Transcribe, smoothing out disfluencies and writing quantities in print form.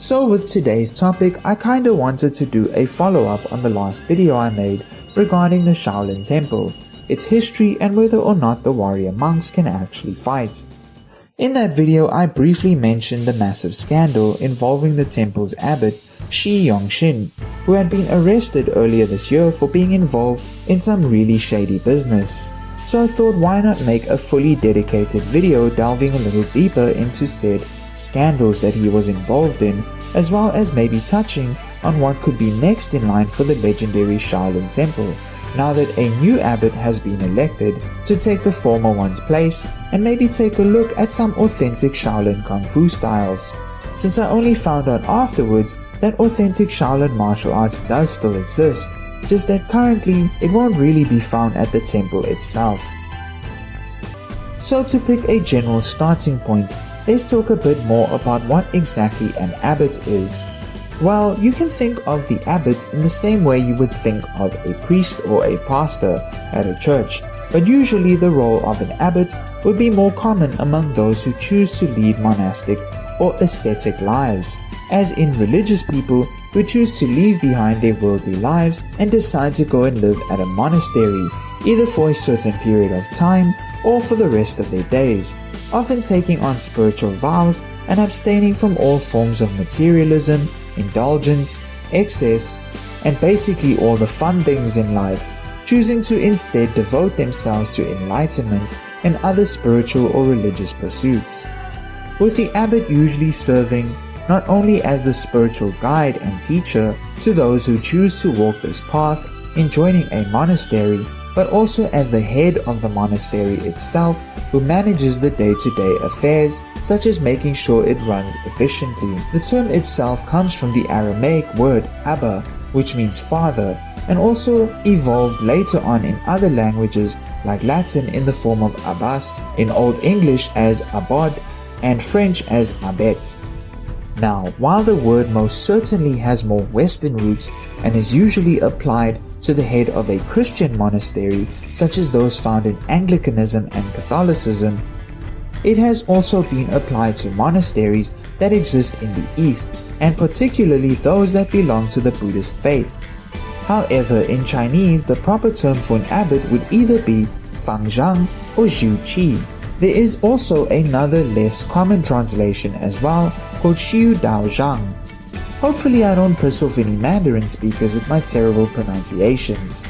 So with today's topic, I kinda wanted to do a follow-up on the last video I made regarding the Shaolin Temple, its history and whether or not the warrior monks can actually fight. In that video, I briefly mentioned the massive scandal involving the temple's abbot, Shi Yongxin, who had been arrested earlier this year for being involved in some really shady business. So I thought, why not make a fully dedicated video delving a little deeper into said scandals that he was involved in, as well as maybe touching on what could be next in line for the legendary Shaolin Temple, now that a new abbot has been elected to take the former one's place, and maybe take a look at some authentic Shaolin Kung Fu styles. Since I only found out afterwards that authentic Shaolin martial arts does still exist, just that currently it won't really be found at the temple itself. So to pick a general starting point, let's talk a bit more about what exactly an abbot is. Well, you can think of the abbot in the same way you would think of a priest or a pastor at a church, but usually the role of an abbot would be more common among those who choose to lead monastic or ascetic lives, as in religious people who choose to leave behind their worldly lives and decide to go and live at a monastery, either for a certain period of time or for the rest of their days, often taking on spiritual vows and abstaining from all forms of materialism, indulgence, excess, and basically all the fun things in life, choosing to instead devote themselves to enlightenment and other spiritual or religious pursuits, with the abbot usually serving not only as the spiritual guide and teacher to those who choose to walk this path in joining a monastery, but also as the head of the monastery itself, who manages the day-to-day affairs, such as making sure it runs efficiently. The term itself comes from the Aramaic word Abba, which means father, and also evolved later on in other languages like Latin in the form of Abbas, in Old English as Abbot, and French as Abbot. Now, while the word most certainly has more Western roots and is usually applied to the head of a Christian monastery, such as those found in Anglicanism and Catholicism, it has also been applied to monasteries that exist in the East, and particularly those that belong to the Buddhist faith. However, in Chinese, the proper term for an abbot would either be Fangzhang or Zhuqi. There is also another less common translation as well, called Xiu Dao Zhang. Hopefully I don't piss off any Mandarin speakers with my terrible pronunciations.